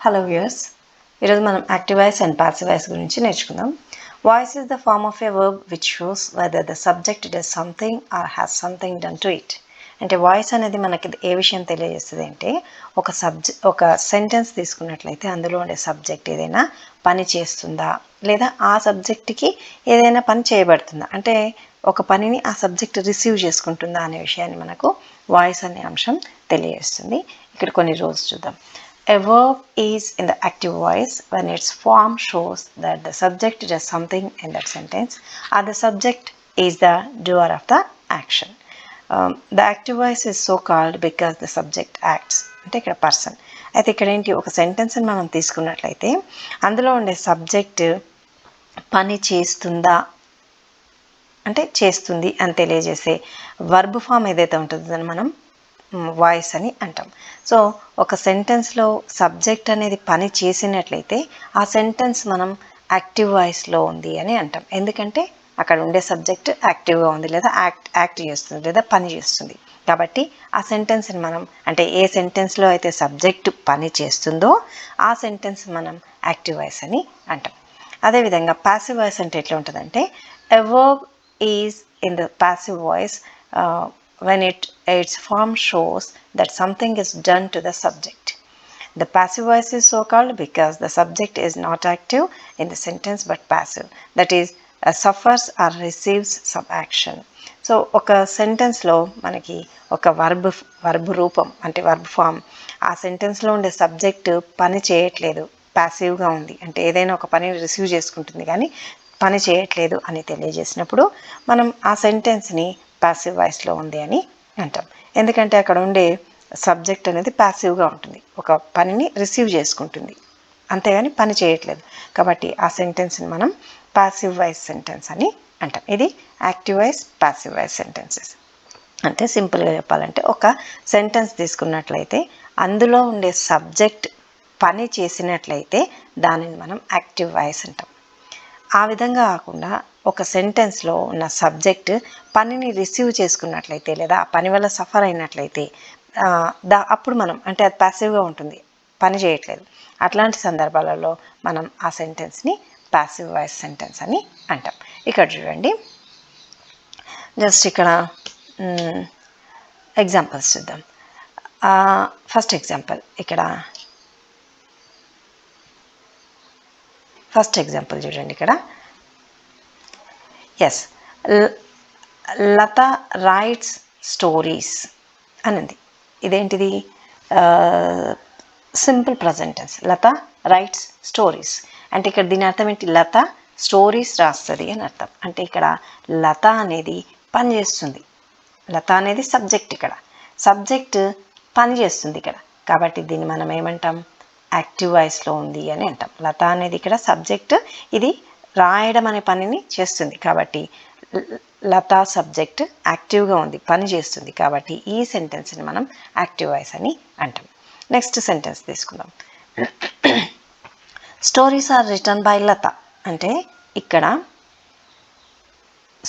Hello viewers, ఈరోజు మనం active voice and passive voice గురించి నేర్చుకుందాం. Voice is the form of a verb which shows whether the subject does something or has something done to it. అంటే voice అనేది మనకి ఏ విషయం తెలియజేస్తుంది అంటే ఒక సెంటెన్స్ తీసుకున్నట్లయితే అందులో ఉండే సబ్జెక్ట్ ఏదైనా పని చేస్తుందా లేదా ఆ సబ్జెక్ట్కి ఏదైనా పని చేయబడుతుందా, అంటే ఒక పనిని ఆ సబ్జెక్ట్ రిసీవ్ చేసుకుంటుందా అనే విషయాన్ని మనకు వాయిస్ అనే అంశం తెలియజేస్తుంది. ఇక్కడ కొన్ని రూల్స్ చూద్దాం. A verb is in the active voice when its form shows that the subject does something in that sentence or the subject is the doer of the action. The active voice is so called because the subject acts. అంటే ఇక్కడ person అయితే ఇక్కడ ఏంటి, ఒక సెంటెన్స్ని మనం తీసుకున్నట్లయితే అందులో ఉండే సబ్జెక్ట్ పని చేస్తుందా అంటే చేస్తుంది అని తెలియజేసే వర్బ్ ఫామ్ ఏదైతే ఉంటుందో దాన్ని మనం వాయిస్ అని అంటాం. సో ఒక సెంటెన్స్లో సబ్జెక్ట్ అనేది పని చేసినట్లయితే ఆ సెంటెన్స్ మనం యాక్టివ్ వాయిస్లో ఉంది అని అంటాం. ఎందుకంటే అక్కడ ఉండే సబ్జెక్ట్ యాక్టివ్గా ఉంది లేదా యాక్ట్ చేస్తుంది లేదా పని చేస్తుంది. కాబట్టి ఆ సెంటెన్స్ని మనం అంటే ఏ సెంటెన్స్లో అయితే సబ్జెక్ట్ పని చేస్తుందో ఆ సెంటెన్స్ మనం యాక్టివ్ వాయిస్ అని అంటాం. అదేవిధంగా ప్యాసివ్ వాయిస్ అంటే ఎట్లా ఉంటుందంటే a verb is in the passive voice when its form shows that something is done to the subject. The passive voice is so called because the subject is not active in the sentence but passive, that is suffers or receives some action. So ఒక సెంటెన్స్లో మనకి ఒక verb రూపం అంటే verb form ఆ సెంటెన్స్లో ఉండే subject పని చేయట్లేదు, ప్యాసివ్గా ఉంది, అంటే ఏదైనా ఒక పనిని రిసీవ్ చేసుకుంటుంది కానీ పని చేయట్లేదు అని తెలియజేసినప్పుడు మనం ఆ సెంటెన్స్ని ప్యాసివ్ వాయిస్లో ఉంది అని అంటాం. ఎందుకంటే అక్కడ ఉండే సబ్జెక్ట్ అనేది ప్యాసివ్గా ఉంటుంది, ఒక పనిని రిసీవ్ చేసుకుంటుంది అంతేగాని పని చేయట్లేదు. కాబట్టి ఆ సెంటెన్స్ని మనం ప్యాసివ్ వాయిస్ సెంటెన్స్ అని అంటాం. ఇది active voice, passive voice sentences. అంటే సింపుల్గా చెప్పాలంటే ఒక సెంటెన్స్ తీసుకున్నట్లయితే అందులో ఉండే సబ్జెక్ట్ పని చేసినట్లయితే దానిని మనం యాక్టివ్ వాయిస్ అంటాం. ఆ విధంగా కాకుండా ఒక సెంటెన్స్లో ఉన్న సబ్జెక్ట్ పనిని రిసీవ్ చేసుకున్నట్లయితే లేదా ఆ పని వల్ల సఫర్ అయినట్లయితే అప్పుడు మనం అంటే అది ప్యాసివ్గా ఉంటుంది, పని చేయట్లేదు. అట్లాంటి సందర్భాలలో మనం ఆ సెంటెన్స్ని ప్యాసివ్ వాయిస్ సెంటెన్స్ అని అంటాం. ఇక్కడ చూడండి, జస్ట్ ఇక్కడ ఎగ్జాంపుల్స్ చూద్దాం. ఫస్ట్ ఎగ్జాంపుల్ చూడండి ఇక్కడ. ఎస్, లత రైట్స్ స్టోరీస్ అనింది. ఇదేంటిది? Simple present tense. Latha writes stories అంటే ఇక్కడ దీని అర్థం ఏంటి? లత స్టోరీస్ రాస్తుంది అని అర్థం. అంటే ఇక్కడ లత అనేది పని చేస్తుంది, లత అనేది సబ్జెక్ట్, ఇక్కడ సబ్జెక్ట్ పని చేస్తుంది ఇక్కడ. కాబట్టి దీన్ని మనం ఏమంటాం? యాక్టివ్ వాయిస్లో ఉంది అని అంటాం. లత అనేది ఇక్కడ సబ్జెక్ట్, ఇది రాయడం అనే పనిని చేస్తుంది. కాబట్టి లత సబ్జెక్ట్ యాక్టివ్గా ఉంది, పని చేస్తుంది. కాబట్టి ఈ సెంటెన్స్ని మనం యాక్టివ్ వాయిస్ అని అంటాం. నెక్స్ట్ సెంటెన్స్ తీసుకుందాం. స్టోరీస్ ఆర్ రిటన్ బై లత అంటే ఇక్కడ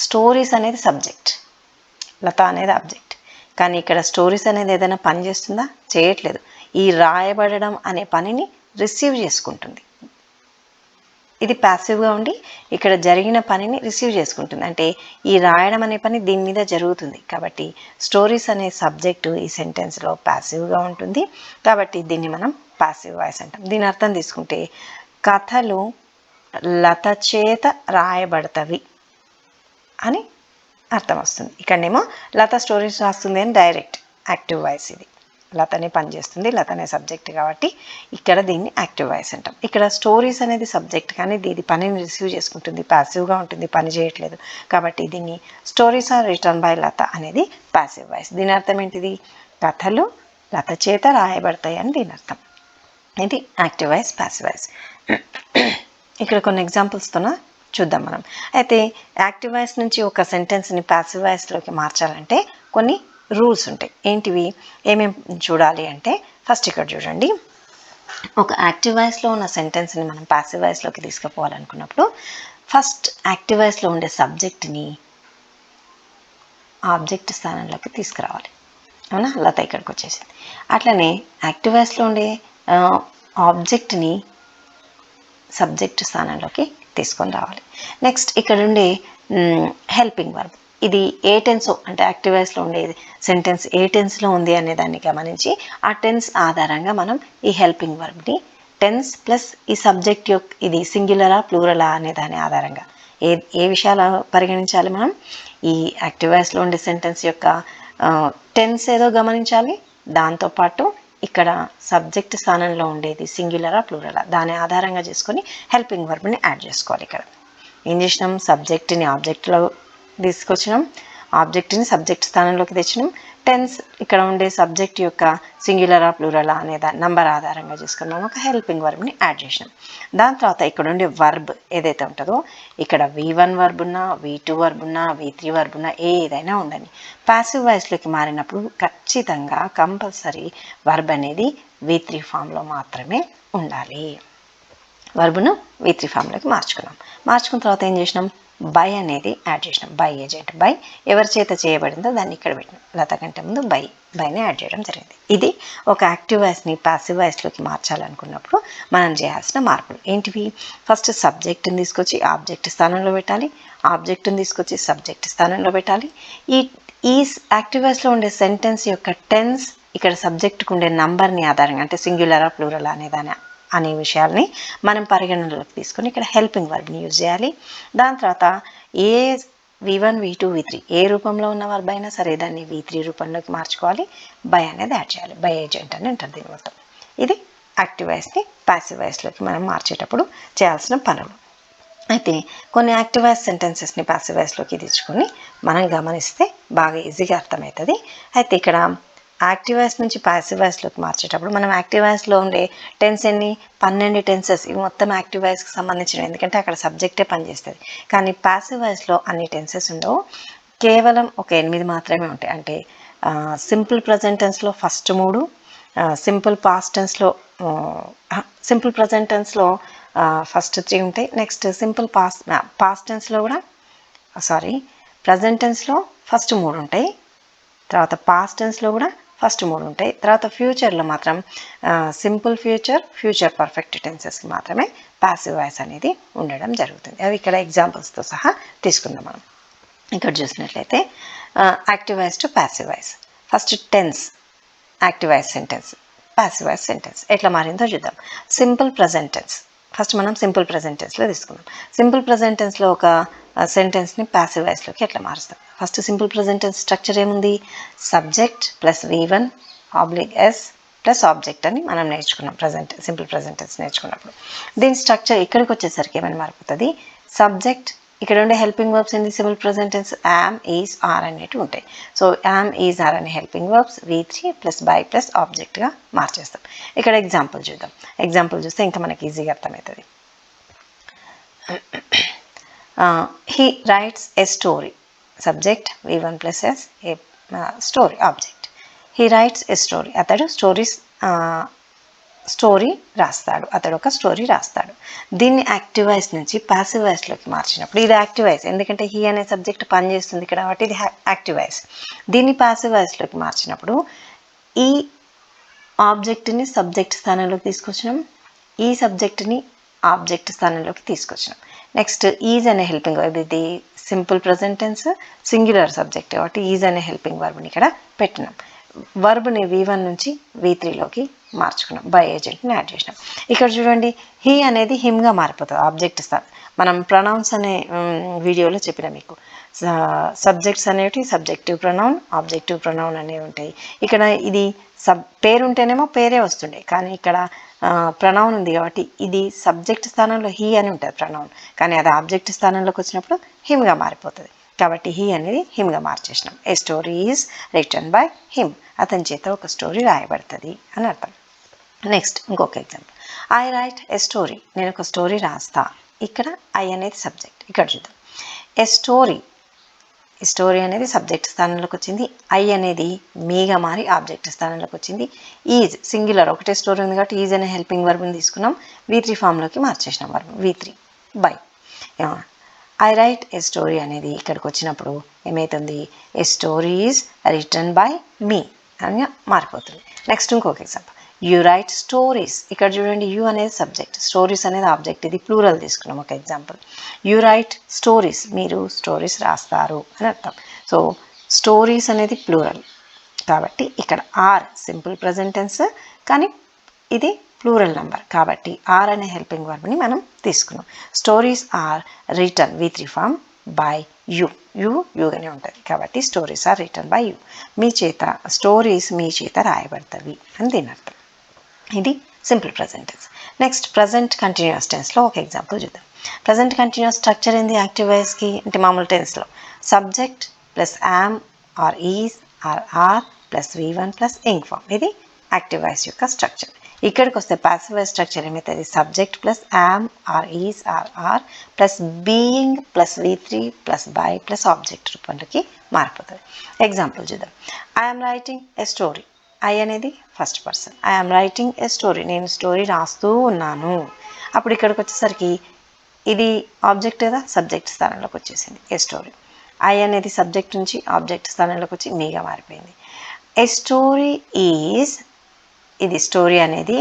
స్టోరీస్ అనేది సబ్జెక్ట్, లత అనేది ఆబ్జెక్ట్. కానీ ఇక్కడ స్టోరీస్ అనేది ఏదైనా పని చేస్తుందా? చేయట్లేదు. ఈ రాయబడడం అనే పనిని రిసీవ్ చేసుకుంటుంది. ఇది ప్యాసివ్గా ఉండి ఇక్కడ జరిగిన పనిని రిసీవ్ చేసుకుంటుంది. అంటే ఈ రాయడం అనే పని దీని మీద జరుగుతుంది. కాబట్టి స్టోరీస్ అనే సబ్జెక్టు ఈ సెంటెన్స్లో ప్యాసివ్గా ఉంటుంది. కాబట్టి దీన్ని మనం ప్యాసివ్ వాయిస్ అంటాం. దీని అర్థం తీసుకుంటే కథలు లత చేత రాయబడతవి అని అర్థం వస్తుంది. ఇక్కడనేమో లత స్టోరీస్ రాస్తుంది అని డైరెక్ట్ యాక్టివ్ వాయిస్. ఇది లతనే పనిచేస్తుంది, లతనే సబ్జెక్ట్, కాబట్టి ఇక్కడ దీన్ని యాక్టివ్ వాయిస్ అంటాం. ఇక్కడ స్టోరీస్ అనేది సబ్జెక్ట్ కానీ ఇది పనిని రిసీవ్ చేసుకుంటుంది, ప్యాసివ్గా ఉంటుంది, పని చేయట్లేదు. కాబట్టి దీన్ని స్టోరీస్ ఆర్ రిటన్ బై లత అనేది ప్యాసివ్ వాయిస్. దీని అర్థం ఏంటిది? కథలు లత చేత రాయబడతాయి అని దీని అర్థం. ఇది యాక్టివ్ వాయిస్, ప్యాసివ్ వాయిస్. ఇక్కడ కొన్ని ఎగ్జాంపుల్స్తో చూద్దాం మనం. అయితే యాక్టివ్ వాయిస్ నుంచి ఒక సెంటెన్స్ని ప్యాసివ్ వాయిస్లోకి మార్చాలంటే కొన్ని రూల్స్ ఉంటాయి. ఏంటివి? ఏమేమి చూడాలి అంటే ఫస్ట్ ఇక్కడ చూడండి, ఒక యాక్టివ్ వాయిస్లో ఉన్న సెంటెన్స్ని మనం ప్యాసివ్ వాయిస్లోకి తీసుకుపోవాలనుకున్నప్పుడు ఫస్ట్ యాక్టివ్ వాయిస్లో ఉండే సబ్జెక్ట్ని ఆబ్జెక్ట్ స్థానంలోకి తీసుకురావాలి. అవునా? లత ఇక్కడికి వచ్చేసింది. అట్లనే యాక్టివ్ వాయిస్లో ఉండే ఆబ్జెక్ట్ని సబ్జెక్ట్ స్థానంలోకి తీసుకొని రావాలి. నెక్స్ట్ ఇక్కడ ఉండే హెల్పింగ్ వర్బ్, ఇది ఏ టెన్సో అంటే యాక్టివ్ వాయిస్లో ఉండేది సెంటెన్స్ ఏ టెన్స్లో ఉంది అనే దాన్ని గమనించి ఆ టెన్స్ ఆధారంగా మనం ఈ హెల్పింగ్ వర్బ్ని టెన్స్ ప్లస్ ఈ సబ్జెక్ట్ యొక్క ఇది సింగులరా ప్లూరలా అనే దాని ఆధారంగా ఏ విషయాలు పరిగణించాలి మనం, ఈ యాక్టివ్ వాయిస్లో ఉండే సెంటెన్స్ యొక్క టెన్స్ ఏదో గమనించాలి, దాంతోపాటు ఇక్కడ సబ్జెక్ట్ స్థానంలో ఉండేది సింగులరా ప్లూరలా దాని ఆధారంగా చేసుకొని హెల్పింగ్ వర్బ్ని యాడ్ చేసుకోవాలి. ఇక్కడ ఏం చేసినాం, సబ్జెక్ట్ని ఆబ్జెక్ట్లో తీసుకొచ్చినాం, ఆబ్జెక్ట్ని సబ్జెక్ట్ స్థానంలోకి తెచ్చినాం, టెన్స్ ఇక్కడ ఉండే సబ్జెక్ట్ యొక్క సింగులరా ప్లూరలా అనే నంబర్ ఆధారంగా చేసుకుని మనం ఒక హెల్పింగ్ వర్బ్ని యాడ్ చేసినాం. దాని తర్వాత ఇక్కడ ఉండే వర్బ్ ఏదైతే ఉంటుందో ఇక్కడ V1 వర్బ్ ఉన్నా V2 వర్బ్ ఉన్నా V3 వర్బ్ ఉన్నా ఏదైనా ఉందని ప్యాసివ్ వాయిస్లోకి మారినప్పుడు ఖచ్చితంగా కంపల్సరీ వర్బ్ అనేది V3 ఫామ్లో మాత్రమే ఉండాలి. వర్బును V3 ఫామ్లోకి మార్చుకున్న తర్వాత ఏం చేసినాం, బై అనేది యాడ్ చేసినాం. బై ఏజెంట్, బై ఎవరి చేత చేయబడిందో దాన్ని ఇక్కడ పెట్టినాం. లత కంటే ముందు బైని యాడ్ చేయడం జరిగింది. ఇది ఒక యాక్టివ్ వాయిస్ని ప్యాసివ్ వాయిస్లోకి మార్చాలనుకున్నప్పుడు మనం చేయాల్సిన మార్పులు ఏంటివి, ఫస్ట్ సబ్జెక్ట్ని తీసుకొచ్చి ఆబ్జెక్ట్ స్థానంలో పెట్టాలి, ఆబ్జెక్ట్ని తీసుకొచ్చి సబ్జెక్ట్ స్థానంలో పెట్టాలి. ఈ యాక్టివ్ వాయిస్లో ఉండే సెంటెన్స్ యొక్క టెన్స్ ఇక్కడ సబ్జెక్ట్కి ఉండే నంబర్ని ఆధారంగా అంటే సింగులరా ప్లూరలా అనే విషయాల్ని మనం పరిగణనలోకి తీసుకొని ఇక్కడ హెల్పింగ్ వర్బ్ని యూజ్ చేయాలి. దాని తర్వాత ఏ V1 V2 V3 ఏ రూపంలో ఉన్న వర్బ్ అయినా సరే దాన్ని V3 రూపంలోకి మార్చుకోవాలి, బై అనేది యాడ్ చేయాలి. బై ఏజెంట్ అని ఉంటుంది దీని మొత్తం. ఇది యాక్టివ్ వాయిస్ని ప్యాసివ్ వాయిస్లోకి మనం మార్చేటప్పుడు చేయాల్సిన పనులు. అయితే కొన్ని యాక్టివ్ వాయిస్ సెంటెన్సెస్ని ప్యాసివ్ వాయిస్లోకి తెచ్చుకొని మనం గమనిస్తే బాగా ఈజీగా అర్థమవుతుంది. అయితే ఇక్కడ యాక్టివ్ వాయిస్ నుంచి ప్యాసివ్ వాయిస్లోకి మార్చేటప్పుడు మనం యాక్టివ్ వాయిస్లో ఉండే టెన్స్ 12 టెన్సెస్ ఇవి మొత్తం యాక్టివ్ వాయిస్కి సంబంధించినవి, ఎందుకంటే అక్కడ సబ్జెక్టే పనిచేస్తుంది. కానీ ప్యాసివ్ వాయిస్లో అన్ని టెన్సెస్ ఉండవు, కేవలం ఒక 8 మాత్రమే ఉంటాయి. అంటే సింపుల్ ప్రజెంట్ టెన్స్లో ఫస్ట్ 3, సింపుల్ పాస్ట్ టెన్స్లో ఫస్ట్ 3 ఉంటాయి. నెక్స్ట్ సింపుల్ పాస్ట్ టెన్స్లో కూడా ప్రజెంట్ టెన్స్లో ఫస్ట్ 3 ఉంటాయి, తర్వాత పాస్ట్ టెన్స్లో కూడా ఫస్ట్ 3 ఉంటాయి. తర్వాత ఫ్యూచర్లో మాత్రం సింపుల్ ఫ్యూచర్ పర్ఫెక్ట్ టెన్సెస్కి మాత్రమే ప్యాసివ్ వాయిస్ అనేది ఉండడం జరుగుతుంది. అవి ఇక్కడ ఎగ్జాంపుల్స్తో సహా తీసుకుందాం. మనం ఇక్కడ చూసినట్లయితే active voice to passive voice, first tense active voice sentence, passive voice sentence ఎట్లా మారిందో చూద్దాం. సింపుల్ ప్రజెంట్ టెన్స్, ఫస్ట్ మనం సింపుల్ ప్రజెంట్ టెన్స్లో తీసుకుందాం. సింపుల్ ప్రజెంట్ టెన్స్లో ఒక సెంటెన్స్ని ప్యాసివ్ వాయిస్లోకి ఎట్లా మారుస్తాం. First simple present tense structure ఏముంది, subject plus V1 /S plus object అని మనం నేర్చుకున్నాం సింపుల్ ప్రజెంట్ టెన్స్ నేర్చుకున్నప్పుడు. దీని స్ట్రక్చర్ ఇక్కడికి వచ్చేసరికి ఏమైనా మారిపోతుంది, సబ్జెక్ట్ ఇక్కడ ఉండే హెల్పింగ్ వర్బ్స్ ఏంది, simple present tense am, is, are అనేటివి ఉంటాయి. సో యామ్, ఈజ్, ఆర్ అనే helping verbs V3 plus by plus ఆబ్జెక్ట్గా మార్చేస్తాం. ఇక్కడ ఎగ్జాంపుల్ చూద్దాం. ఎగ్జాంపుల్ చూస్తే ఇంకా మనకి ఈజీగా అర్థమవుతుంది. He writes a story. Subject V1 plus S, a story object. He writes a story. అతడు స్టోరీ రాస్తాడు, అతడు ఒక స్టోరీ రాస్తాడు. దీన్ని యాక్టివ్ వాయిస్ నుంచి ప్యాసివ్ వాయిస్లోకి మార్చినప్పుడు ఇది యాక్టివ్ వాయిస్, ఎందుకంటే హీ అనే సబ్జెక్ట్ పనిచేస్తుంది ఇక్కడ కాబట్టి ఇది యాక్టివ్ వాయిస్. దీన్ని ప్యాసివ్ వాయిస్లోకి మార్చినప్పుడు ఈ ఆబ్జెక్ట్ని సబ్జెక్ట్ స్థానంలోకి తీసుకొచ్చినాం, ఈ సబ్జెక్ట్ని ఆబ్జెక్ట్ స్థానంలోకి తీసుకొచ్చినాం. నెక్స్ట్ ఈజ్ అనే హెల్పింగ్ వర్బ్, ఇది simple present tense singular subject కాబట్టి ఈజ్ అనే హెల్పింగ్ వర్బ్ని ఇక్కడ పెట్టినాం. వర్బ్ని V1 నుంచి V3లోకి మార్చుకున్నాం, బై ఏజెంట్ని యాడ్ చేసినాం. ఇక్కడ చూడండి హీ అనేది హిమ్గా మారిపోతుంది ఆబ్జెక్ట్ స్థానం. మనం ప్రొనౌన్స్ అనే వీడియోలో చెప్పిన మీకు సబ్జెక్ట్స్ అనేవి సబ్జెక్టివ్ ప్రొనౌన్, ఆబ్జెక్టివ్ ప్రొనౌన్ అనేవి ఉంటాయి. ఇక్కడ ఇది పేరు ఉంటేనేమో పేరే వస్తుండే, కానీ ఇక్కడ ప్రొనౌన్ ఉంది కాబట్టి ఇది సబ్జెక్ట్ స్థానంలో హీ అని ఉంటుంది ప్రొనౌన్, కానీ అది ఆబ్జెక్ట్ స్థానంలోకి వచ్చినప్పుడు హిమ్గా మారిపోతుంది. కాబట్టి హీ అనేది హిమ్గా మార్చేసినాం. A story is written by him, అతని చేత ఒక స్టోరీ రాయబడుతుంది అని అర్థం. నెక్స్ట్ ఇంకొక example, I write a story, నేను ఒక స్టోరీ రాస్తా. ఇక్కడ ఐ అనేది సబ్జెక్ట్. ఇక్కడ చూద్దాం, ఏ స్టోరీ అనేది సబ్జెక్ట్ స్థానంలోకి వచ్చింది, ఐ అనేది మీగా మారి ఆబ్జెక్ట్ స్థానంలోకి వచ్చింది. ఈజ్ సింగులర్ ఒకటే స్టోరీ ఉంది కాబట్టి ఈజ్ అనే హెల్పింగ్ వర్బ్ని తీసుకున్నాం, V3 ఫామ్లోకి మార్చేసినాం verb V3 by. I write a story అనేది ఇక్కడికి వచ్చినప్పుడు ఏమవుతుంది, a story is written by me అని మారిపోతుంది. నెక్స్ట్ ఇంకొక ఎగ్జాంపుల్, యూ రైట్ స్టోరీస్. ఇక్కడ చూడండి, యూ అనేది సబ్జెక్ట్, స్టోరీస్ అనేది ఆబ్జెక్ట్. ఇది ప్లూరల్ తీసుకున్నాం ఒక ఎగ్జాంపుల్. యూ రైట్ స్టోరీస్, మీరు స్టోరీస్ రాస్తారు అని అర్థం. సో స్టోరీస్ అనేది ప్లూరల్ కాబట్టి ఇక్కడ ఆర్ సింపుల్ ప్రజెంట్ టెన్స్, కానీ ఇది ప్లూరల్ నెంబర్ కాబట్టి ఆర్ అనే హెల్పింగ్ వర్బ్ని మనం తీసుకున్నాం. Stories are written V3 form by you. యూగానే ఉంటుంది కాబట్టి stories are written by you. మీ చేత స్టోరీస్ మీ చేత రాయబడతవి అని దీని అర్థం. ఇది simple present tense. Next present continuous టెన్స్లో ఒక ఎగ్జాంపుల్ చూద్దాం. ప్రజెంట్ కంటిన్యూస్ స్ట్రక్చర్ ఏంది యాక్టివ్ వాయిస్కి అంటే మామూలు టెన్స్లో subject plus am or is or plus V1 plus ing form. ఇది యాక్టివ్ వాయిస్ యొక్క స్ట్రక్చర్. ఇక్కడికి వస్తే ప్యాసివ్ వాయిస్ స్ట్రక్చర్ ఏమవుతుంది, subject plus am or is or plus being plus V3 plus by plus object రూపంలోకి మారిపోతుంది. Example చూద్దాం. I'm writing a story. I అనేది first person. I'm writing a story, నేను story రాస్తూ ఉన్నాను. అప్పుడు ఇక్కడికి వచ్చేసరికి ఇది ఆబ్జెక్ట్ కదా, సబ్జెక్ట్ స్థానంలోకి వచ్చేసింది ఏ స్టోరీ. ఐ అనేది సబ్జెక్ట్ నుంచి ఆబ్జెక్ట్ స్థానంలోకి వచ్చి మీగా మారిపోయింది. ఏ స్టోరీ ఈజ్, ఇది స్టోరీ అనేది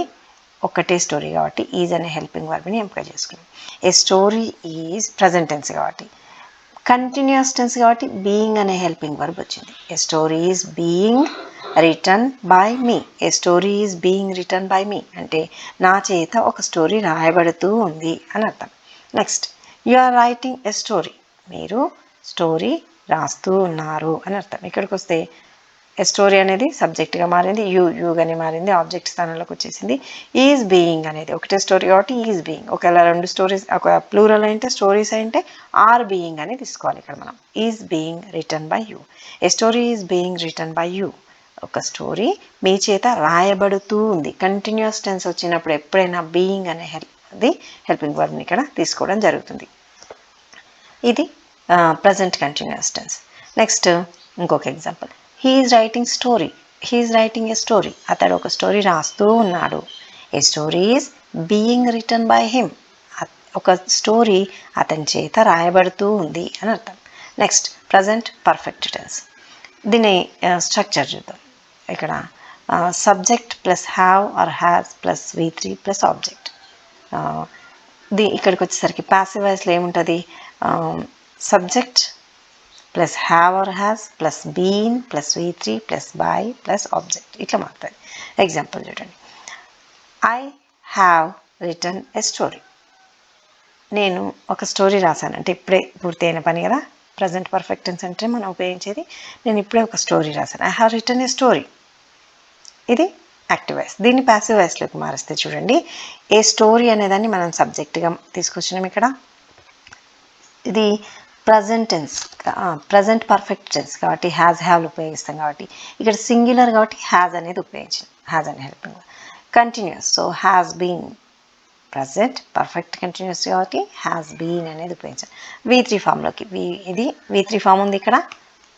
ఒక్కటే స్టోరీ కాబట్టి ఈజ్ అనే హెల్పింగ్ వర్బ్ని ఎంపిక చేసుకున్నాం. A story is present tense కాబట్టి, కంటిన్యూస్ టెన్స్ కాబట్టి బీయింగ్ అనే హెల్పింగ్ వర్బ్ వచ్చింది. A story is being written by me. A story is being written by me అంటే నా చేత ఒక స్టోరీ రాయబడుతూ ఉంది అని అర్థం. Next you are writing a story, మీరు స్టోరీ రాస్తూ ఉన్నారు అని అర్థం. ఇక్కడికి వస్తే ఏ స్టోరీ అనేది సబ్జెక్ట్గా మారింది, యూగానే మారింది, ఆబ్జెక్ట్ స్థానంలోకి వచ్చేసింది. ఈజ్ బీయింగ్ అనేది ఒకటే స్టోరీ కాబట్టి ఈజ్ బీయింగ్. ఒకవేళ రెండు స్టోరీస్ ఒక ప్లూరల్ అయితే స్టోరీస్ అయితే ఆర్ బీయింగ్ అని తీసుకోవాలి ఇక్కడ మనం. Is being written by you. A story is being written by you, ఒక స్టోరీ మీ చేత రాయబడుతూ ఉంది. కంటిన్యూస్ టెన్స్ వచ్చినప్పుడు ఎప్పుడైనా బీయింగ్ అనే హెల్పింగ్ వర్బ్ని ఇక్కడ తీసుకోవడం జరుగుతుంది. ఇది ప్రజెంట్ కంటిన్యూస్ టెన్స్. నెక్స్ట్ ఇంకొక example. He is writing story. He is writing a story, అతడు ఒక స్టోరీ రాస్తూ ఉన్నాడు. A story is being written by him, ఒక స్టోరీ అతని చేత రాయబడుతూ ఉంది అని అర్థం. Next present perfect tense. దీని స్ట్రక్చర్ చూద్దాం. ఇక్కడ subject plus have or has plus V3 plus object. ఇక్కడికి వచ్చేసరికి ప్యాసివ్ వాయిస్లో ఏముంటుంది, subject plus have or has plus been plus V3 plus by plus object ఇట్లా మారుతుంది. ఎగ్జాంపుల్ చూడండి. I have written a story, నేను ఒక స్టోరీ రాశాను అంటే ఇప్పుడే పూర్తి అయిన పని కదా. ప్రజెంట్ పర్ఫెక్ట్ టెన్స్ అంటే మనం ఉపయోగించేది నేను ఇప్పుడే ఒక స్టోరీ రాశాను. I have written a story, ఇది యాక్టివ్ వాయిస్. దీన్ని ప్యాసివ్ వాయిస్లోకి మారిస్తే చూడండి, ఏ స్టోరీ అనేదాన్ని మనం సబ్జెక్ట్గా తీసుకొచ్చినాం. ఇక్కడ ఇది present tense, present perfect tense కాబట్టి హ్యాజ్ హ్యావ్లు ఉపయోగిస్తాం కాబట్టి ఇక్కడ సింగులర్ కాబట్టి హ్యాజ్ అనేది ఉపయోగించాం. హ్యాజ్ అనే helping. Continuous, so has been present perfect continuous కాబట్టి హ్యాస్ బీన్ అనేది ఉపయోగించాలి. V3 ఫామ్లోకి, ఇది V3 ఫామ్ ఉంది ఇక్కడ,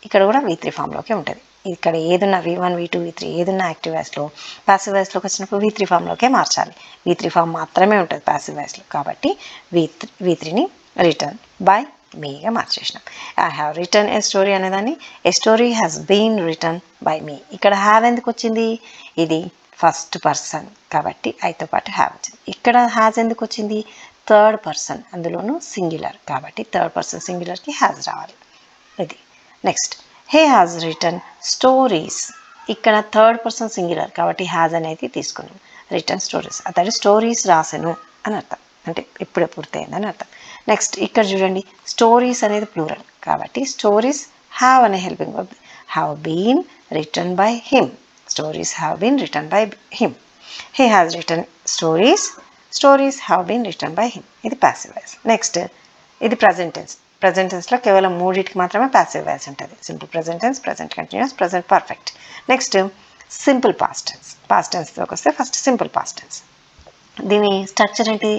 ఇక్కడ కూడా V3 ఫామ్లోకి ఉంటుంది. ఇక్కడ ఏదున్నా V1 V2 V3 ఏదున్నా యాక్టివ్ వాయిస్లో ప్యాసివ్ వాయిస్లోకి వచ్చినప్పుడు V3 ఫామ్లోకే మార్చాలి. V3 ఫామ్ మాత్రమే ఉంటుంది ప్యాసివ్ వాయిస్లో కాబట్టి V3ని రిటర్న్ బై మీగా మార్చేసినాం. I have written a story అనేదాన్ని a story has been written by me. ఇక్కడ హ్యావ్ ఎందుకు వచ్చింది, ఇది ఫస్ట్ పర్సన్ కాబట్టి ఐతో పాటు హ్యావ్ వచ్చింది. ఇక్కడ హ్యాజ్ ఎందుకు వచ్చింది, థర్డ్ పర్సన్ అందులోనూ సింగులర్ కాబట్టి థర్డ్ పర్సన్ సింగులర్కి హ్యాజ్ రావాలి. ఇది next. Hey has return stories, ఇక్కడ థర్డ్ పర్సన్ సింగులర్ కాబట్టి హ్యాజ్ అనేది తీసుకున్నాం. రిటర్న్ స్టోరీస్, అతడు స్టోరీస్ రాసెను అని అర్థం, అంటే ఇప్పుడే పూర్తయిందని అర్థం. నెక్స్ట్ ఇక్కడ చూడండి, స్టోరీస్ అనేది ప్లూరల్ కాబట్టి స్టోరీస్ హ్యావ్ అనే helping verb, have been written by him. Stories have been written by him. He has written stories. Stories have been written by him. ఇది passive voice. నెక్స్ట్ ఇది present tense. ప్రజెంట్ టెన్స్లో కేవలం మూడింటికి మాత్రమే passive voice ఉంటుంది. Simple present tense, present continuous, present perfect. Next simple past tense. Past టెన్స్లోకి వస్తే ఫస్ట్ సింపుల్ పాస్ట్ టెన్స్. దీని స్ట్రక్చర్ ఏంటి,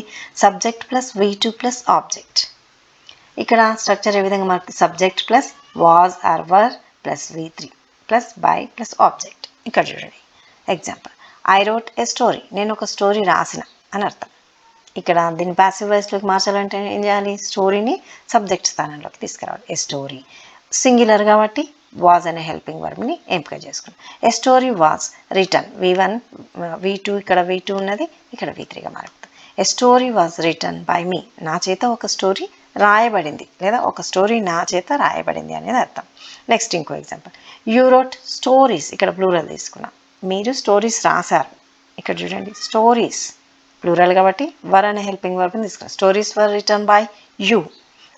subject plus V2 plus object. ఇక్కడ స్ట్రక్చర్ ఏ విధంగా మారుతుంది, subject plus was or were plus V3 plus by plus object. ఇక్కడ చూడండి example. I wrote a story, నేను ఒక స్టోరీ రాసిన అని అర్థం. ఇక్కడ దీన్ని ప్యాసివ్ వాయిస్లోకి మార్చాలంటే ఏం చేయాలి, స్టోరీని సబ్జెక్ట్ స్థానంలోకి తీసుకురావాలి. ఏ స్టోరీ సింగులర్ కాబట్టి వాజ్ అనే హెల్పింగ్ వర్బ్ని ఎంపిక చేసుకున్నాం. A story was return, V1 V2 ఇక్కడ V2 ఉన్నది, ఇక్కడ V3గా మారుతుంది. ఏ story was written by me, నా చేత ఒక స్టోరీ రాయబడింది లేదా ఒక స్టోరీ నా చేత రాయబడింది అనేది అర్థం. నెక్స్ట్ ఇంకో ఎగ్జాంపుల్, యూ రోట్ స్టోరీస్, ఇక్కడ ప్లూరల్ తీసుకున్నాం. మీరు స్టోరీస్ రాశారు. ఇక్కడ చూడండి స్టోరీస్ ప్లూరల్ కాబట్టి వర్ అనే హెల్పింగ్ వర్బ్ని తీసుకున్నాం. Stories were written by you,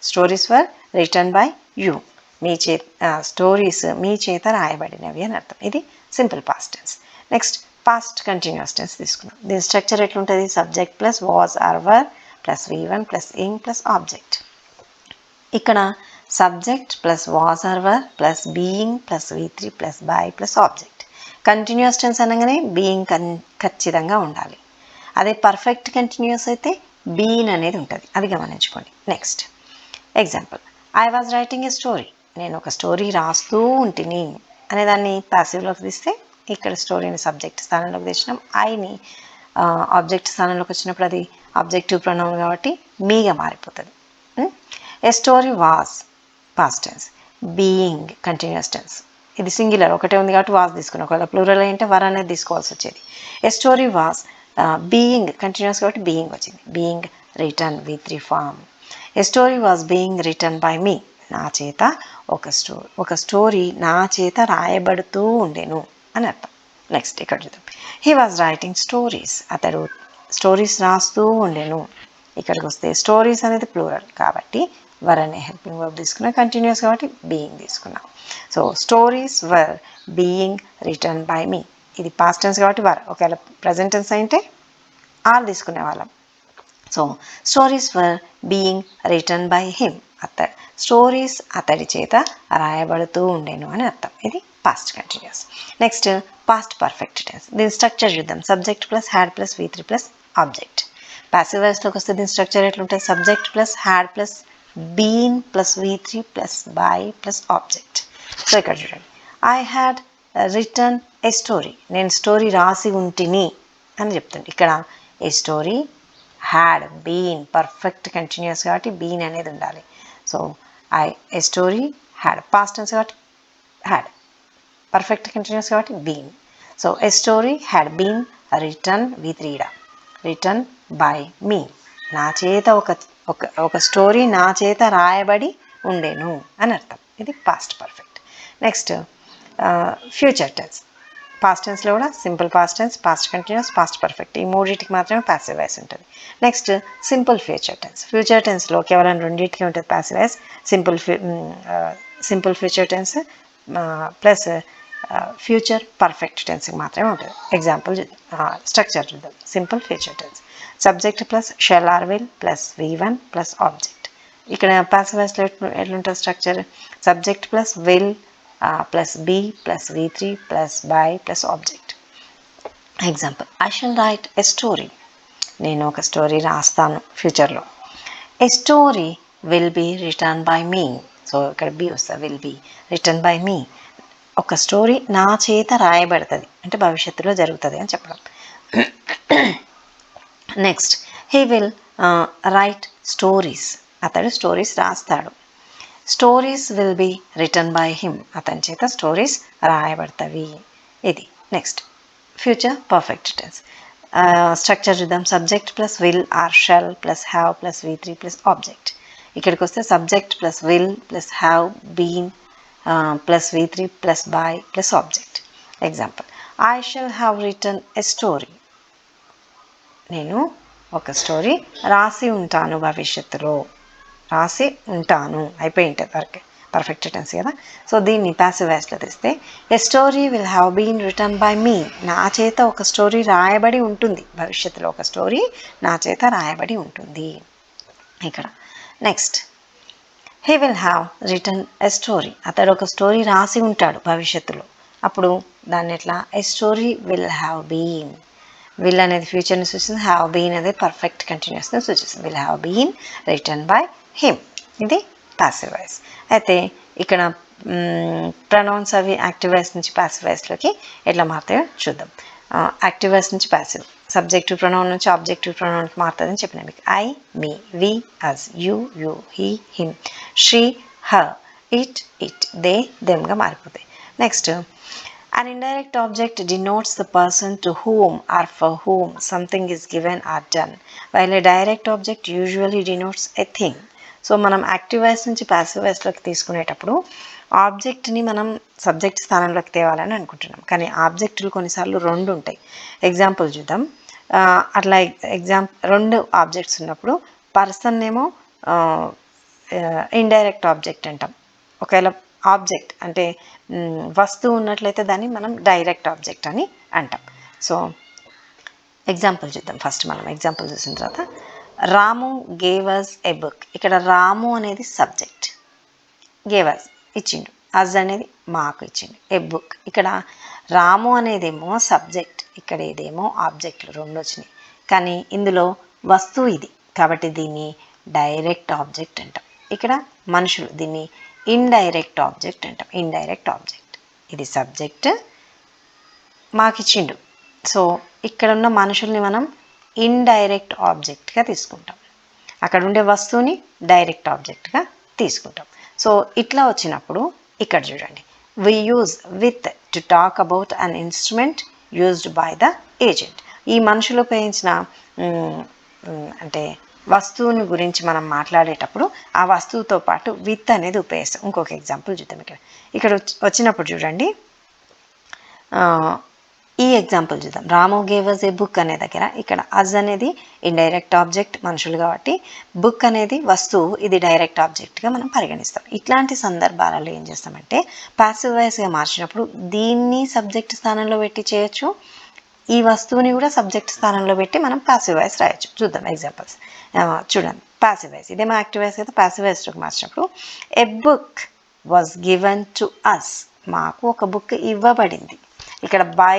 stories were written by you, మీ స్టోరీస్ మీ చేత రాయబడినవి అని అర్థం. ఇది simple past tense. Next past continuous tense తీసుకున్నాం. దీని స్ట్రక్చర్ ఎట్లుంటుంది, subject plus was or were plus V1 plus ing plus object. ఇక్కడ subject plus was or were plus being plus V3 plus by plus object. Continuous tense అనగానే being ఖచ్చితంగా ఉండాలి. అదే perfect continuous అయితే been అనేది ఉంటుంది, అది గమనించుకోండి. Next example, I was writing a story, నేను ఒక స్టోరీ రాస్తూ ఉంటిని అనేదాన్ని ప్యాసివ్లోకి తీస్తే ఇక్కడ స్టోరీని సబ్జెక్ట్ స్థానంలోకి తెచ్చినాం. ఐని ఆబ్జెక్ట్ స్థానంలోకి వచ్చినప్పుడు అది ఆబ్జెక్టివ్ ప్రొనౌన్ కాబట్టి మీగా మారిపోతుంది. A story was past tense, being continuous tense. ఇది సింగులర్ ఒకటే ఉంది కాబట్టి వాజ్ తీసుకున్నాం. ఒకవేళ ప్లూరల్ అయితే వర్ అనేది తీసుకోవాల్సి వచ్చేది. A story was being continuous కాబట్టి బీయింగ్ వచ్చింది. Being written V3 form. A story was being written by me, నా చేత ఒక స్టోరీ నా చేత రాయబడుతూ ఉండేను అని అర్థం. నెక్స్ట్ ఇక్కడ చూద్దాం, హీ వాజ్ రైటింగ్ స్టోరీస్, అతడు స్టోరీస్ రాస్తూ ఉండేను. ఇక్కడికి వస్తే స్టోరీస్ అనేది ప్లూరల్ కాబట్టి వర్ అనే హెల్పింగ్ వర్బ్ తీసుకున్నాం. కంటిన్యూస్ కాబట్టి బీయింగ్ తీసుకున్నాం. So stories were being written by me, ఇది పాస్ట్ టెన్స్ కాబట్టి వర్. ఒకవేళ ప్రజెంట్ టెన్స్ అయితే ఆర్ తీసుకునే వాళ్ళం. So stories were being written by him, stories అతడి చేత రాయబడుతూ ఉండేను అని అర్థం. ఇది past continuous. Next past perfect tense. దీని స్ట్రక్చర్ చూద్దాం. Subject plus had plus V3 plus object. Passive వాయిస్లోకి వస్తే దీని స్ట్రక్చర్ ఎట్లుంటుంది, subject plus had plus been plus V3 plus by plus object. So ఇక్కడ చూడండి, I had written a story, నేను story రాసి ఉంటిని అని చెప్తుంది. ఇక్కడ a story had been perfect continuous కాబట్టి బీన్ అనేది ఉండాలి. So a story had past tense కాబట్టి హ్యాడ్, పర్ఫెక్ట్ కంటిన్యూస్ కాబట్టి been. So a story had been written V3 written by me, నా చేత ఒక స్టోరీ నా చేత రాయబడి ఉండేను అని అర్థం. ఇది past perfect. Next future tense. Past టెన్స్లో కూడా simple past tense, past continuous, past perfect, ఈ మూడింటికి మాత్రమే ప్యాసివ్ వాయిస్ ఉంటుంది. Next simple future tense. Future టెన్స్లో కేవలం రెండింటికి ఉంటుంది passive voice. Simple future tense plus future perfect టెన్స్కి మాత్రమే ఉంటుంది. ఎగ్జాంపుల్ స్ట్రక్చర్ చూద్దాం. Simple future tense, subject plus shall or will plus V1 plus object. ఇక్కడ ప్యాసివ్ వాయిస్లో ఎట్లుంటుంది structure, subject plus will plus be plus V3 plus by plus object. Example, I shall write a story, నేను ఒక story రాస్తాను ఫ్యూచర్లో. A story will be written by me, so ఇక్కడ be వస్తుంది, will be written by me, ఒక story నా చేత రాయబడుతుంది అంటే భవిష్యత్తులో జరుగుతుంది అని చెప్పడం. Next he will write stories, అతడు స్టోరీస్ రాస్తాడు. Stories will be written by him, అతని చేత స్టోరీస్ రాయబడతాయి. ఇది next future perfect tense. Structure చూద్దాం. Subject plus will or shall plus have plus V3 plus object. ఇక్కడికి వస్తే subject plus will plus have been plus V3 plus by plus object. Example, I shall have written a story, నేను ఒక story రాసి ఉంటాను భవిష్యత్తులో, రాసి ఉంటాను అయిపోయి ఉంటుంది వరకు, పర్ఫెక్ట్ టెన్స్ కదా. సో దీన్ని ప్యాసివ్ వాయిస్లో తెస్తే a story will have been written by me, నా చేత ఒక స్టోరీ రాయబడి ఉంటుంది భవిష్యత్తులో, ఒక స్టోరీ నా చేత రాయబడి ఉంటుంది ఇక్కడ. Next he will have written a story, అతడు ఒక స్టోరీ రాసి ఉంటాడు భవిష్యత్తులో. అప్పుడు దాన్ని ఎట్లా, a story will have been, will అనేది ఫ్యూచర్ని సూచిస్తుంది, హ్యావ్ బీన్ అనేది పర్ఫెక్ట్ కంటిన్యూస్ని సూచిస్తుంది. Will have been written by him, ఇది ప్యాసివ్ వాయిస్. అయితే ఇక్కడ ప్రొనౌన్స్ అవి యాక్టివ్ వాయిస్ నుంచి ప్యాసివ్ వాయిస్లోకి ఎట్లా మారుతాయో చూద్దాం. యాక్టివ్ వాయిస్ నుంచి ప్యాసివ్, సబ్జెక్టివ్ ప్రొనౌన్ నుంచి ఆబ్జెక్టివ్ ప్రొనౌన్కి మారుతుందని చెప్పిన మీకు. I, me, we, us, you, he, him, she, her, it it, they దెమ్గా మారిపోతాయి. Next, an indirect object denotes the person to whom or for whom something is given or done, while a direct object usually denotes a thing. So మనం active voice నుంచి passive వాయిస్లోకి తీసుకునేటప్పుడు ఆబ్జెక్ట్ని మనం subject స్థానంలోకి తేవాలని అనుకుంటున్నాం, కానీ ఆబ్జెక్టులు కొన్నిసార్లు రెండు ఉంటాయి. ఎగ్జాంపుల్ చూద్దాం. అట్లా రెండు ఆబ్జెక్ట్స్ ఉన్నప్పుడు పర్సన్ ఏమో ఇండైరెక్ట్ ఆబ్జెక్ట్ అంటాం. ఒకవేళ ఆబ్జెక్ట్ అంటే వస్తువు ఉన్నట్లయితే దాన్ని మనం డైరెక్ట్ ఆబ్జెక్ట్ అని అంటాం. సో ఎగ్జాంపుల్ చూద్దాం. ఫస్ట్ మనం ఎగ్జాంపుల్ చూసిన తర్వాత, రాము గేవ్ అస్ ఏ బుక్. ఇక్కడ రాము అనేది సబ్జెక్ట్, గేవ్ అస్ ఇచ్చిండు, అస్ అనేది మాకు ఇచ్చిండు, ఏ బుక్. ఇక్కడ రాము అనేదేమో సబ్జెక్ట్, ఇక్కడ ఇదేమో ఆబ్జెక్ట్లు రెండు వచ్చినాయి, కానీ ఇందులో వస్తువు ఇది కాబట్టి దీన్ని డైరెక్ట్ ఆబ్జెక్ట్ అంటాం. ఇక్కడ మనుషులు, దీన్ని ఇండైరెక్ట్ ఆబ్జెక్ట్ అంటాం. ఇండైరెక్ట్ ఆబ్జెక్ట్, ఇది సబ్జెక్ట్ మాకిచ్చిండు, సో ఇక్కడ ఉన్న మనుషుల్ని మనం ఇండైరెక్ట్ ఆబ్జెక్ట్గా తీసుకుంటాం, అక్కడ ఉండే వస్తువుని డైరెక్ట్ ఆబ్జెక్ట్గా తీసుకుంటాం. సో ఇట్లా వచ్చినప్పుడు ఇక్కడ చూడండి, we use with to talk about an instrument used by the agent. ఈ మనుషులు ఉపయోగించిన అంటే వస్తువుని గురించి మనం మాట్లాడేటప్పుడు ఆ వస్తువుతో పాటు విత్ అనేది ఉపయోగిస్తాం. ఇంకొక ఎగ్జాంపుల్ చూద్దాం. ఇక్కడ వచ్చినప్పుడు చూడండి, ఈ ఎగ్జాంపుల్ చూద్దాం. రాము గేవ్ అస్ ఏ బుక్ అనే దగ్గర ఇక్కడ అజ్ అనేది ఇండైరెక్ట్ ఆబ్జెక్ట్, మనుషులు కాబట్టి, బుక్ అనేది వస్తువు, ఇది డైరెక్ట్ ఆబ్జెక్ట్గా మనం పరిగణిస్తాం. ఇట్లాంటి సందర్భాలలో ఏం చేస్తామంటే పాసివ్ వాయిస్గా మార్చినప్పుడు దీన్ని సబ్జెక్ట్ స్థానంలో పెట్టి చేయొచ్చు, ఈ వస్తువుని కూడా సబ్జెక్ట్ స్థానంలో పెట్టి మనం పాసివ్ వాయిస్ రాయొచ్చు. చూద్దాం ఎగ్జాంపుల్స్. చూడండి, పాసివ్ వాయిస్ ఇదేమో యాక్టివ్ వాయిస్ అయితే పాసివ్ వాయిస్లోకి మార్చినప్పుడు, a book was given to us. మాకు ఒక బుక్ ఇవ్వబడింది. ఇక్కడ బై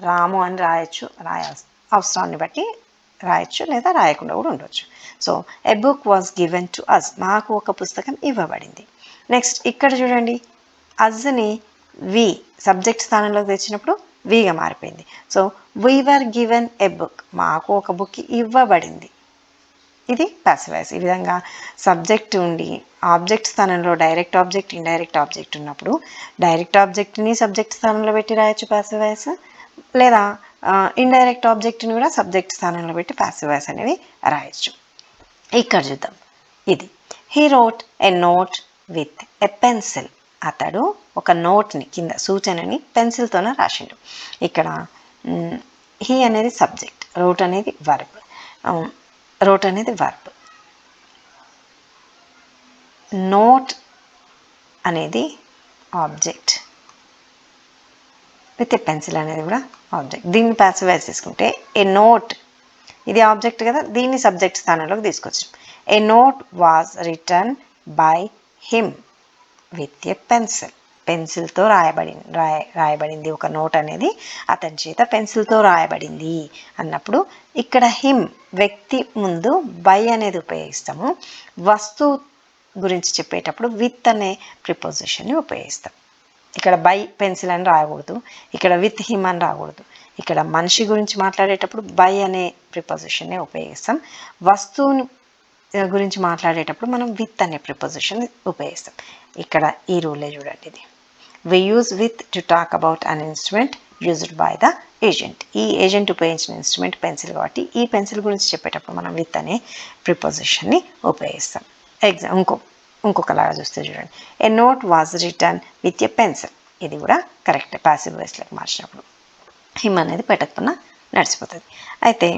రాము అని రాయొచ్చు, అవసరాన్ని బట్టి రాయొచ్చు, లేదా రాయకుండా కూడా ఉండొచ్చు. So a book was given to us, మాకు ఒక పుస్తకం ఇవ్వబడింది. నెక్స్ట్ ఇక్కడ చూడండి, అస్ని వి సబ్జెక్ట్ స్థానంలోకి తెచ్చినప్పుడు విగా మారిపోయింది. So we were given a book, మాకు ఒక బుక్ ఇవ్వబడింది, ఇది పాసివ్ వాయిస్. ఈ విధంగా సబ్జెక్ట్ ఉండి ఆబ్జెక్ట్ స్థానంలో డైరెక్ట్ ఆబ్జెక్ట్, ఇండైరెక్ట్ ఆబ్జెక్ట్ ఉన్నప్పుడు డైరెక్ట్ ఆబ్జెక్ట్ని సబ్జెక్ట్ స్థానంలో పెట్టి రాయొచ్చు పాసివ్ వాయిస్, లేదా ఇండైరెక్ట్ ఆబ్జెక్ట్ని కూడా సబ్జెక్ట్ స్థానంలో పెట్టి పాసివ్ వాయిస్ అనేవి రాయొచ్చు. ఇక్కడ చూద్దాం, ఇది he wrote a note with a pencil. అతడు ఒక నోట్ని కింద సూచనని పెన్సిల్తోనే రాసిండు. ఇక్కడ హీ అనేది సబ్జెక్ట్, రోట్ అనేది వర్బ్, నోట్ అనేది ఆబ్జెక్ట్, విత్ ఏ పెన్సిల్ అనేది కూడా ఆబ్జెక్ట్. దీన్ని పాసివ్ వాయిస్ తీసుకుంటే ఏ నోట్, ఇది ఆబ్జెక్ట్ కదా, దీన్ని సబ్జెక్ట్ స్థానంలోకి తీసుకొచ్చాం. A note was written by him with a pencil. పెన్సిల్తో రాయబడింది ఒక నోట్ అనేది అతని చేత పెన్సిల్తో రాయబడింది అన్నప్పుడు ఇక్కడ హిమ్ వ్యక్తి ముందు బై అనేది ఉపయోగిస్తాము. వస్తువు గురించి చెప్పేటప్పుడు విత్ అనే ప్రిపోజిషన్ని ఉపయోగిస్తాం. ఇక్కడ బై పెన్సిల్ అని రాయకూడదు, ఇక్కడ విత్ హిమ్ అని రాకూడదు. ఇక్కడ మనిషి గురించి మాట్లాడేటప్పుడు బై అనే ప్రిపోజిషన్నే ఉపయోగిస్తాం. వస్తువుని గురించి మాట్లాడేటప్పుడు మనం విత్ అనే ప్రిపోజిషన్ ఉపయోగిస్తాం. ఇక్కడ ఈ రూలే చూడండి, ఇది we use with to talk about an instrument used by the agent. ఈ ఏజెంట్ ఉపయోగించిన ఇన్స్ట్రుమెంట్ పెన్సిల్ కాబట్టి ఈ పెన్సిల్ గురించి చెప్పేటప్పుడు మనం విత్ అనే ప్రిపోజిషన్ని ఉపయోగిస్తాం. ఇంకొకలాగా చూస్తే చూడండి, a note was written with a pencil. ఇది కూడా కరెక్ట్, పాసివ్ వాయిస్లోకి మార్చినప్పుడు హిమ్ అనేది పెట్టకపోయినా నడిచిపోతుంది. అయితే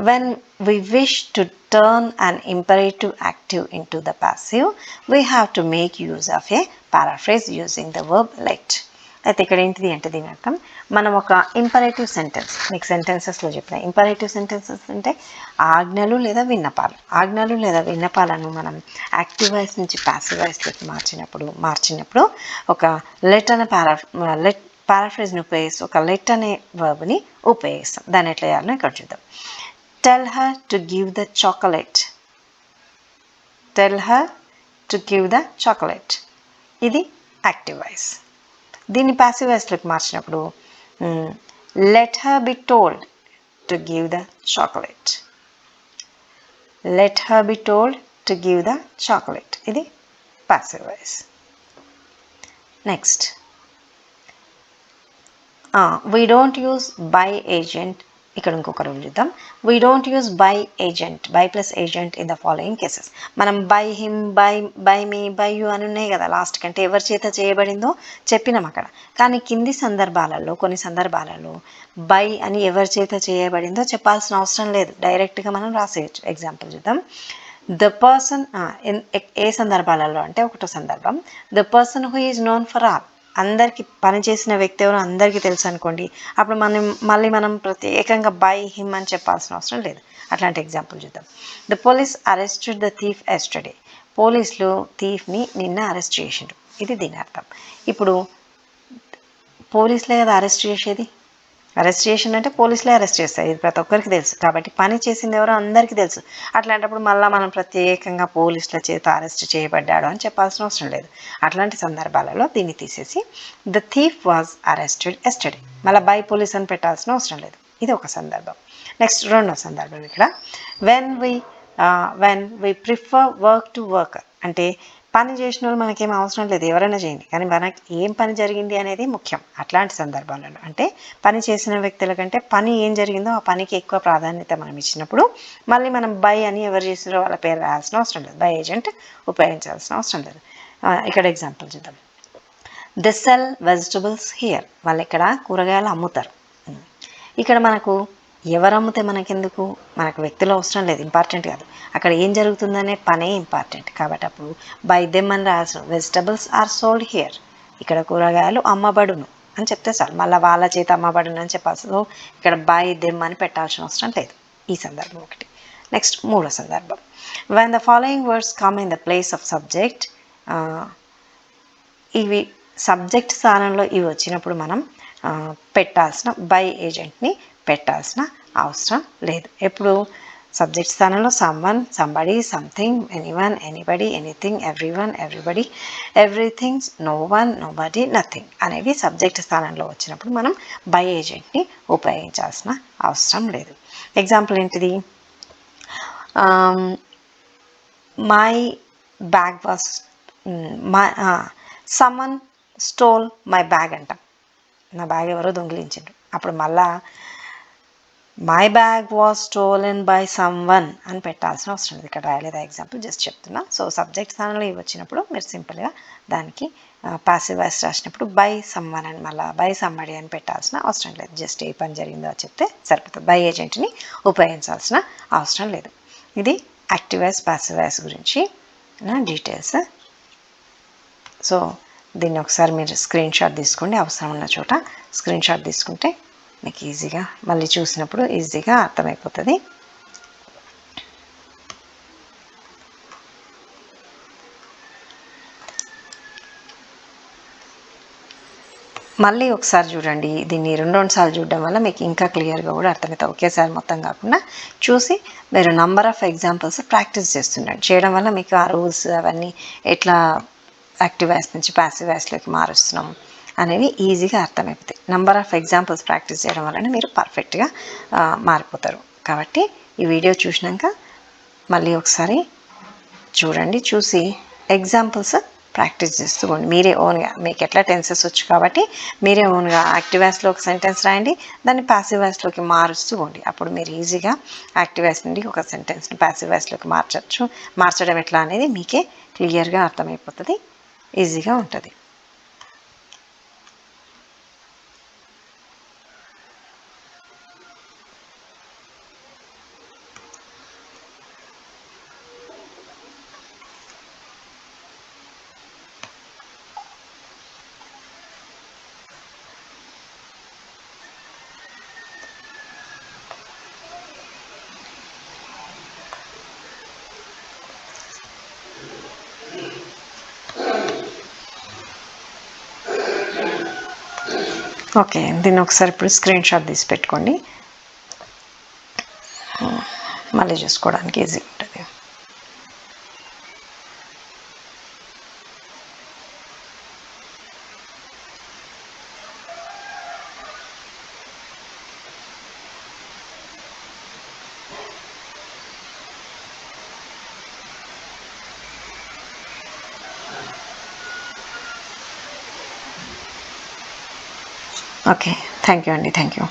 when we wish to turn an imperative active into the passive, we have to make use of a paraphrase using the verb let. అయితే ఇక్కడ ఏంటిది అంటే దీని అర్థం, మనం ఒక ఇంపరేటివ్ సెంటెన్స్, మీకు సెంటెన్సెస్లో చెప్పిన ఇంపరేటివ్ సెంటెన్సెస్ అంటే ఆజ్ఞలు లేదా విన్నపాలను మనం యాక్టివ్ వాయిస్ నుంచి పాసివ్ వాయిస్లోకి మార్చినప్పుడు ఒక లెట్ అనే పారాఫ్రేజ్ని ఉపయోగిస్తూ ఒక లెట్ అనే వర్బ్ని ఉపయోగిస్తాం. దాన్ని ఎట్లా చేయాలో ఇక్కడ చూద్దాం. Tell her to give the chocolate. ఇది యాక్టివ్ వాయిస్. దీన్ని పాసివ్ వాయిస్లోకి మార్చినప్పుడు let her be told to give the chocolate. ఇది passive voice. Next, we don't use by agent. ఇక్కడ ఇంకొక రూల్ చూద్దాం. We don't use by agent, by plus agent in the following cases. మనం by him, by me, by you అని ఉన్నాయి కదా last కంటే ఎవరి చేత చేయబడిందో చెప్పినాం అక్కడ. కానీ కింది సందర్భాలలో, కొన్ని సందర్భాలలో బై అని ఎవరి చేత చేయబడిందో చెప్పాల్సిన అవసరం లేదు, డైరెక్ట్గా మనం రాసేయచ్చు. ఎగ్జాంపుల్ చూద్దాం. ద పర్సన్, ఏ సందర్భాలలో అంటే ఒకటో సందర్భం, the person who is known for all, అందరికీ పనిచేసిన వ్యక్తి ఎవరో అందరికీ తెలుసు అనుకోండి, అప్పుడు మనం ప్రత్యేకంగా బై హిమ్ అని చెప్పాల్సిన అవసరం లేదు. అట్లాంటి ఎగ్జాంపుల్ చూద్దాం. The police arrested the thief yesterday, పోలీసులు థీఫ్ని నిన్న అరెస్ట్ చేసిండ్రు, ఇది దీని అర్థం. ఇప్పుడు పోలీసులే కదా అరెస్ట్ చేసేది, అరెస్ట్ చేసిండు అంటే పోలీసులే అరెస్ట్ చేస్తారు, ఇది ప్రతి ఒక్కరికి తెలుసు. కాబట్టి పని చేసింది ఎవరో అందరికీ తెలుసు. అట్లాంటప్పుడు మళ్ళీ మనం ప్రత్యేకంగా పోలీసుల చేత అరెస్ట్ చేయబడ్డాడు అని చెప్పాల్సిన అవసరం లేదు. అట్లాంటి సందర్భాలలో దీన్ని తీసేసి the thief was arrested yesterday, మళ్ళీ బై పోలీస్ అని పెట్టాల్సిన అవసరం లేదు. ఇది ఒక సందర్భం. నెక్స్ట్ రెండో సందర్భం ఇక్కడ, when we prefer work to work, అంటే పని చేసిన వాళ్ళు మనకేం అవసరం లేదు, ఎవరైనా చేయండి, కానీ మనకి ఏం పని జరిగింది అనేది ముఖ్యం. అట్లాంటి సందర్భాలలో అంటే పని చేసిన వ్యక్తుల కంటే పని ఏం జరిగిందో ఆ పనికి ఎక్కువ ప్రాధాన్యత మనం ఇచ్చినప్పుడు మళ్ళీ మనం బై అని ఎవరు చేసినారో వాళ్ళ పేరు రాయాల్సిన అవసరం లేదు, బై ఏజెంట్ ఉపయోగించాల్సిన అవసరం లేదు. ఇక్కడ ఎగ్జాంపుల్ చూద్దాం. ద సెల్ వెజిటబుల్స్ హియర్, వాళ్ళు ఇక్కడ కూరగాయలు అమ్ముతారు. ఇక్కడ మనకు ఎవరు అమ్మితే మనకెందుకు, మనకు వ్యక్తులు అవసరం లేదు, ఇంపార్టెంట్ కాదు, అక్కడ ఏం జరుగుతుందనే పనే ఇంపార్టెంట్. కాబట్టి అప్పుడు బై దెమ్ అని రాయాల్సిన, వెజిటబుల్స్ ఆర్ సోల్డ్ హియర్, ఇక్కడ కూరగాయలు అమ్మబడును అని చెప్తే చాలు, మళ్ళీ వాళ్ళ చేత అమ్మబడును అని చెప్పాల్సి, ఇక్కడ బై దెమ్ అని పెట్టాల్సిన అవసరం లేదు. ఈ సందర్భం ఒకటి. నెక్స్ట్ మూడో సందర్భం, when the following words come in the place of subject, ఇవి సబ్జెక్ట్ స్థానంలో ఇవి వచ్చినప్పుడు మనం పెట్టాల్సిన, బై ఏజెంట్ని పెట్టాల్సిన అవసరం లేదు. ఎప్పుడు సబ్జెక్ట్ స్థానంలో someone, somebody, something, anyone, anybody, anything, everyone, everybody, everything, no one, nobody, nothing అనేవి సబ్జెక్ట్ స్థానంలో వచ్చినప్పుడు మనం బై ఏజెంట్ని ఉపయోగించాల్సిన అవసరం లేదు. ఎగ్జాంపుల్ ఏంటిది, my bag was, someone stole my bag అంటాం, నా బ్యాగ్ ఎవరో దొంగిలించిండ్రు, అప్పుడు మళ్ళా my bag was stolen by some one అని పెట్టాల్సిన అవసరం లేదు. ఇక్కడ రాయలేదు ఎగ్జాంపుల్, జస్ట్ చెప్తున్నా. సో సబ్జెక్ట్ స్థానంలో ఇవి వచ్చినప్పుడు మీరు సింపుల్గా దానికి పాసివ్ వాయిస్ రాసినప్పుడు బై సమ్ వన్ అని మళ్ళీ బై సమ్మడి అని పెట్టాల్సిన అవసరం లేదు, జస్ట్ ఏ పని జరిగిందో చెప్తే సరిపోతుంది, బై ఏజెంట్ని ఉపయోగించాల్సిన అవసరం లేదు. ఇది యాక్టివ్ వాయిస్, పాసివ్ వాయిస్ గురించి నా డీటెయిల్స్. సో దీన్ని ఒకసారి మీరు స్క్రీన్ షాట్ తీసుకోండి, అవసరం ఉన్న చోట స్క్రీన్ షాట్ తీసుకుంటే మీకు ఈజీగా మళ్ళీ చూసినప్పుడు ఈజీగా అర్థమైపోతుంది. మళ్ళీ ఒకసారి చూడండి, దీన్ని రెండు సార్లు చూడడం వల్ల మీకు ఇంకా క్లియర్గా కూడా అర్థమవుతుంది. ఒకేసారి మొత్తం కాకుండా చూసి మీరు నంబర్ ఆఫ్ ఎగ్జాంపుల్స్ ప్రాక్టీస్ చేస్తుండండి. చేయడం వల్ల మీకు ఆ రూల్స్ అవన్నీ ఎట్లా యాక్టివ్ వాయిస్ నుంచి పాసివ్ వాయిస్లోకి మారుస్తున్నాం అనేవి ఈజీగా అర్థమైపోతాయి. నంబర్ ఆఫ్ ఎగ్జాంపుల్స్ ప్రాక్టీస్ చేయడం వలన మీరు పర్ఫెక్ట్గా మారిపోతారు. కాబట్టి ఈ వీడియో చూసినాక మళ్ళీ ఒకసారి చూడండి, చూసి ఎగ్జాంపుల్స్ ప్రాక్టీస్ చేస్తూకోండి. మీరే ఓన్గా, మీకు ఎట్లా టెన్సెస్ వచ్చు కాబట్టి మీరే ఓన్గా యాక్టివ్ వాయిస్లో ఒక సెంటెన్స్ రాయండి, దాన్ని పాసివ్ వాయిస్లోకి మారుస్తూకోండి. అప్పుడు మీరు ఈజీగా యాక్టివ్ వాయిస్ నుండి ఒక సెంటెన్స్ని పాసివ్ వాయిస్లోకి మార్చడం ఎట్లా అనేది మీకే క్లియర్గా అర్థమైపోతుంది, ఈజీగా ఉంటుంది. ఓకే, దీన్ని ఒకసారి ఇప్పుడు స్క్రీన్ షాట్ తీసి పెట్టుకోండి, మళ్ళీ చూసుకోవడానికి ఈజీ ఉంటుంది. థ్యాంక్ యూ అండి, థ్యాంక్ యూ.